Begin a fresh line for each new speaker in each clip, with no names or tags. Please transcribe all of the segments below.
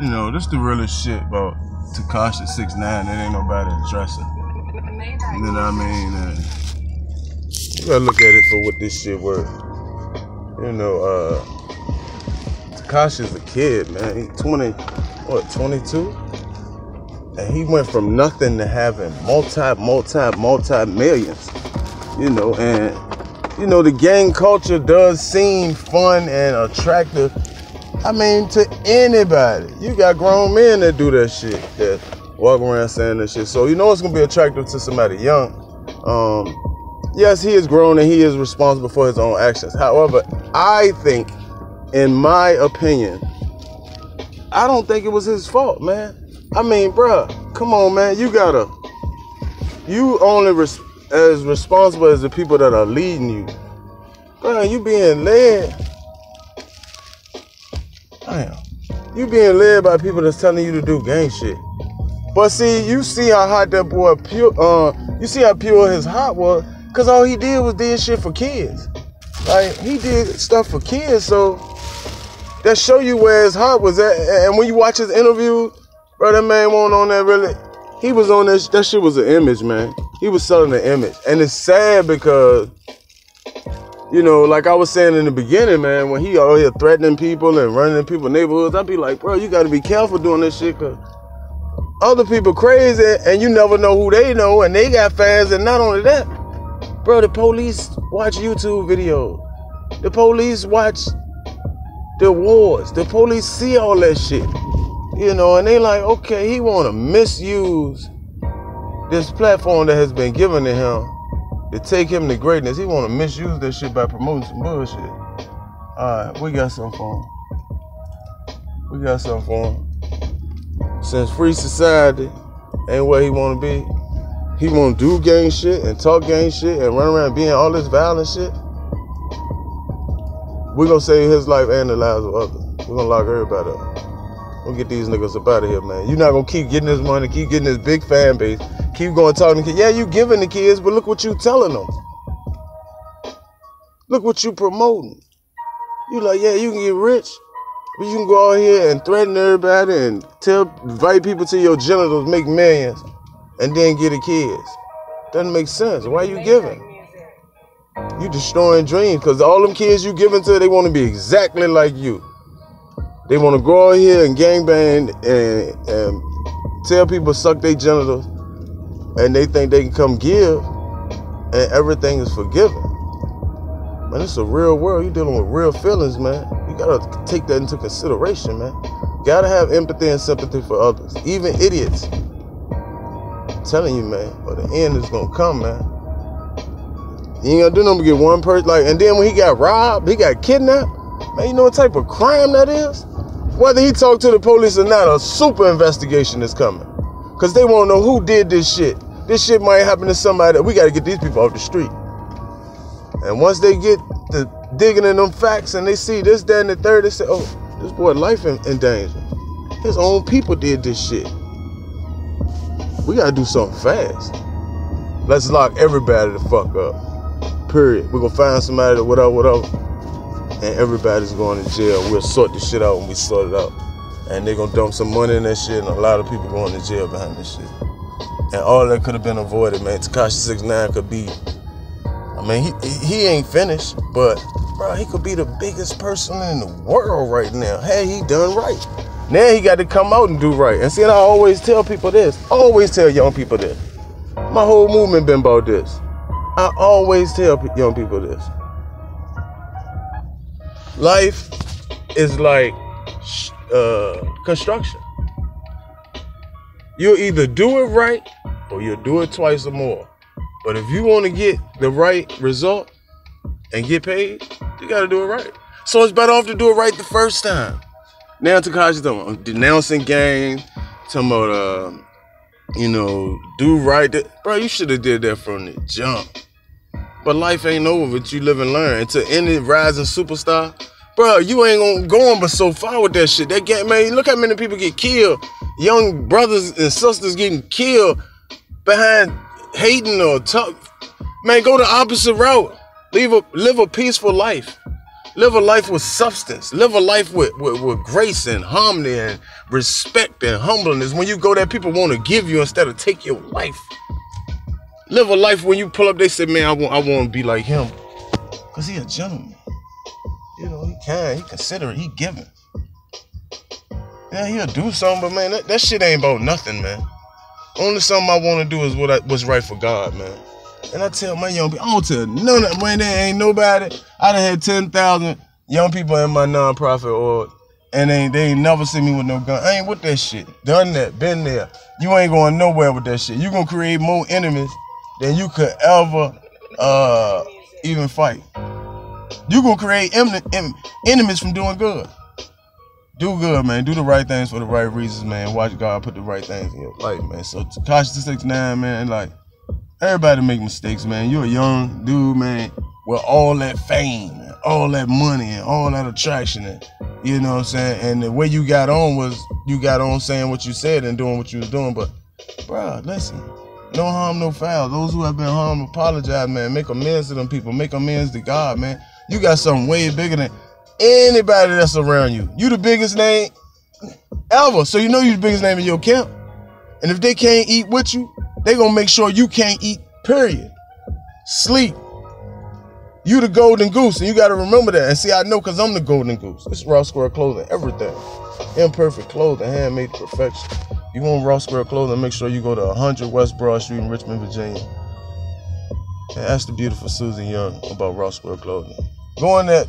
You know, this the realest shit about TEKASHI69. It ain't nobody addressing. You know what I mean? You gotta look at it for what this shit worth. You know, TEKASHI's a kid, man. He's 22? And he went from nothing to having multi-millions. You know, and, you know, the gang culture does seem fun and attractive. I mean, to anybody. You got grown men that do that shit, that walk around saying that shit. So, you know it's going to be attractive to somebody young. Yes, he is grown and he is responsible for his own actions. However, I think, in my opinion, I don't think it was his fault, man. I mean, bruh, come on, man. You only as responsible as the people that are leading you. Bruh, you being led. Damn. You being led by people that's telling you to do gang shit. But see, you see how hot that boy pure, you see how pure his heart was, cause all he did shit for kids. Like, he did stuff for kids, so that show you where his heart was at. And when you watch his interview, bro, that man wasn't on that really. He was on that shit was an image, man. He was selling an image. And it's sad because, you know, like I was saying in the beginning, man, when he out here threatening people and running in people's neighborhoods, I'd be like, bro, you got to be careful doing this shit, because other people crazy and you never know who they know, and they got fans. And not only that, bro, the police watch YouTube videos. The police watch the wars. The police see all that shit. You know, and they like, okay, he want to misuse this platform that has been given to him to take him to greatness. He want to misuse that shit by promoting some bullshit. All right, we got something for him. Since free society ain't where he want to be, he want to do gang shit and talk gang shit and run around being all this violent shit. We're going to save his life and the lives of others. We're going to lock everybody up. We'll get these niggas up out of here, man. You're not going to keep getting this money, keep getting this big fan base, keep going talking to kids. Yeah, you giving the kids, but look what you telling them. Look what you promoting. You like, yeah, you can get rich, but you can go out here and threaten everybody and invite people to your genitals, make millions, and then get the kids. Doesn't make sense. Why you giving? You destroying dreams, because all them kids you giving to, they want to be exactly like you. They want to go out here and gangbang and tell people suck their genitals, and they think they can come give, and everything is forgiven. Man, it's a real world. You're dealing with real feelings, man. You gotta take that into consideration, man. Gotta have empathy and sympathy for others, even idiots. I'm telling you, man, but the end is gonna come, man. You ain't gonna do nothing but get one person, like, and then when he got robbed, he got kidnapped, man, you know what type of crime that is? Whether he talked to the police or not, a super investigation is coming. Because they won't know who did this shit. This shit might happen to somebody. We got to get these people off the street. And once they get to digging in them facts and they see this, that, and the third, they say, oh, this boy's life in danger. His own people did this shit. We got to do something fast. Let's lock everybody the fuck up. Period. We're going to find somebody that whatever. And everybody's going to jail. We'll sort this shit out when we sort it out. And they're going to dump some money in that shit, and a lot of people going to jail behind this shit. And all that could have been avoided, man. TEKASHI69 could be, I mean, he ain't finished, but, bro, he could be the biggest person in the world right now. Hey, he done right. Now he got to come out and do right. And see, I always tell people this. I always tell young people this. My whole movement been about this. I always tell young people this. Life is like construction. You'll either do it right or you'll do it twice or more. But if you want to get the right result and get paid, you got to do it right. So it's better off to do it right the first time. Now TEKASHI's talking about denouncing gangs, talking about, you know, do right. Bro, you should have did that from the jump. But life ain't over, but you live and learn. And to any rising superstar, bro, you ain't going but so far with that shit. That game, man, look how many people get killed. Young brothers and sisters getting killed behind hating or talk. Man, go the opposite route. Live a peaceful life. Live a life with substance. Live a life with grace and harmony and respect and humbleness. When you go there, people want to give you instead of take your life. Live a life when you pull up, they say, man, I want to be like him. Because he a gentleman. You know, he considerate, he giving. Yeah, he'll do something, but man, that shit ain't about nothing, man. Only something I want to do is what's right for God, man. And I tell my young people, I don't tell none of man, there ain't nobody. I done had 10,000 young people in my nonprofit org, and they ain't never seen me with no gun. I ain't with that shit. Done that, been there. You ain't going nowhere with that shit. You gonna create more enemies than you could ever even fight. You gonna create enemies from doing good. Do good, man. Do the right things for the right reasons, man. Watch God put the right things in your life, man. So TEKASHI69, man, like, everybody make mistakes, man. You're a young dude, man, with all that fame, and all that money, and all that attraction, and, you know what I'm saying? And the way you got on was, you got on saying what you said and doing what you was doing. But, bro, listen, no harm, no foul. Those who have been harmed, apologize, man. Make amends to them people. Make amends to God, man. You got something way bigger than anybody that's around you. You the biggest name ever. So you know you the biggest name in your camp. And if they can't eat with you, they gonna make sure you can't eat, period. Sleep. You the golden goose, and you gotta remember that. And see, I know because I'm the golden goose. It's Raw Squirrel clothing, everything. Imperfect clothing, handmade to perfection. You want Raw Squirrel clothing, make sure you go to 100 West Broad Street in Richmond, Virginia. And ask the beautiful Susan Young about Raw Squirrel clothing. Go on that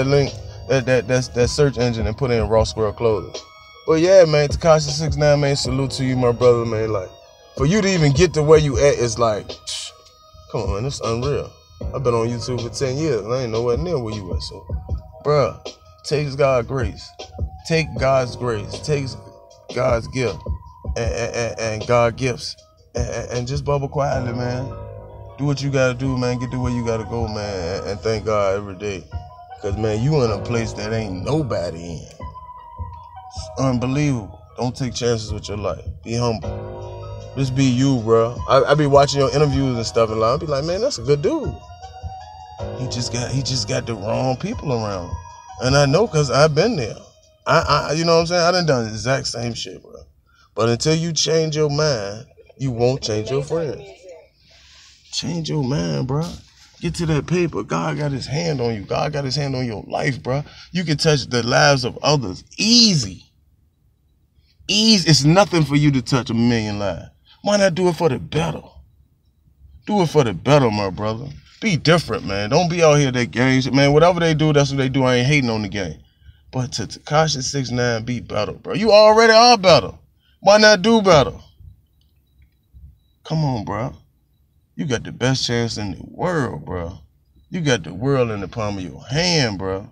link, that search engine, and put in Raw Squirrel clothing. But yeah, man, TEKASHI69, man, salute to you, my brother, man. Like, for you to even get to where you at is like, come on, man, it's unreal. I've been on YouTube for 10 years, and I ain't nowhere near where you at. So, bruh, take God's grace. Take God's grace. Take God's gift and God's gifts. And just bubble quietly, man. Do what you gotta do, man. Get to where you gotta go, man. And thank God every day. Because, man, you in a place that ain't nobody in. It's unbelievable. Don't take chances with your life. Be humble. Just be you, bro. I be watching your interviews and stuff, and I'll be like, man, that's a good dude. He just got the wrong people around. And I know because I've been there. You know what I'm saying? I done the exact same shit, bro. But until you change your mind, you won't change your friends. Change your mind, bro. Get to that paper. God got his hand on you. God got his hand on your life, bro. You can touch the lives of others. Easy. It's nothing for you to touch 1 million lives. Why not do it for the better? Do it for the better, my brother. Be different, man. Don't be out here that gang shit, man. Whatever they do, that's what they do. I ain't hating on the game. But to TEKASHI69, be better, bro. You already are better. Why not do better? Come on, bro. You got the best chance in the world, bro. You got the world in the palm of your hand, bro.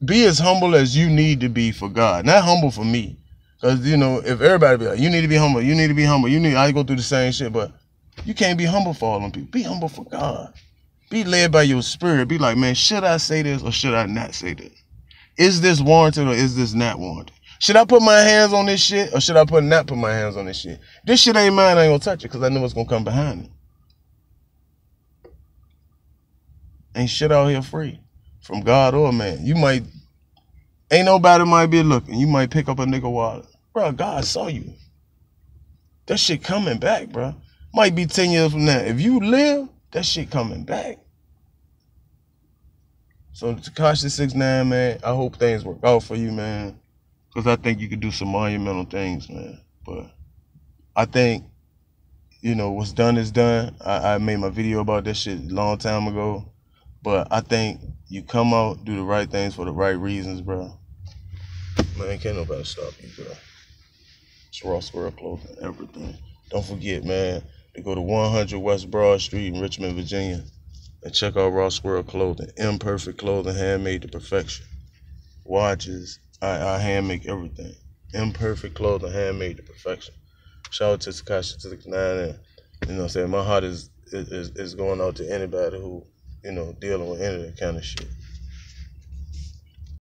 Be as humble as you need to be for God. Not humble for me. Because, you know, if everybody be like, you need to be humble, you need to be humble, I go through the same shit, but you can't be humble for all them people. Be humble for God. Be led by your spirit. Be like, man, should I say this or should I not say this? Is this warranted or is this not warranted? Should I put my hands on this shit or should I not put my hands on this shit? This shit ain't mine, I ain't gonna touch it because I know what's gonna come behind it. Ain't shit out here free from God or man. Ain't nobody might be looking. You might pick up a nigga wallet. Bro, God saw you. That shit coming back, bro. Might be 10 years from now. If you live, that shit coming back. So TEKASHI69, man, I hope things work out for you, man. Because I think you could do some monumental things, man. But I think, you know, what's done is done. I made my video about that shit a long time ago. But I think you come out, do the right things for the right reasons, bro. Man, can't nobody stop you, bro. It's Raw Squirrel clothing, everything. Don't forget, man, to go to 100 West Broad Street in Richmond, Virginia, and check out Raw Squirrel clothing. Imperfect clothing, handmade to perfection. Watches, I hand make everything. Imperfect clothing, handmade to perfection. Shout out to TEKASHI69, and you know what I'm saying, my heart is going out to anybody who, you know, dealing with any of that kind of shit.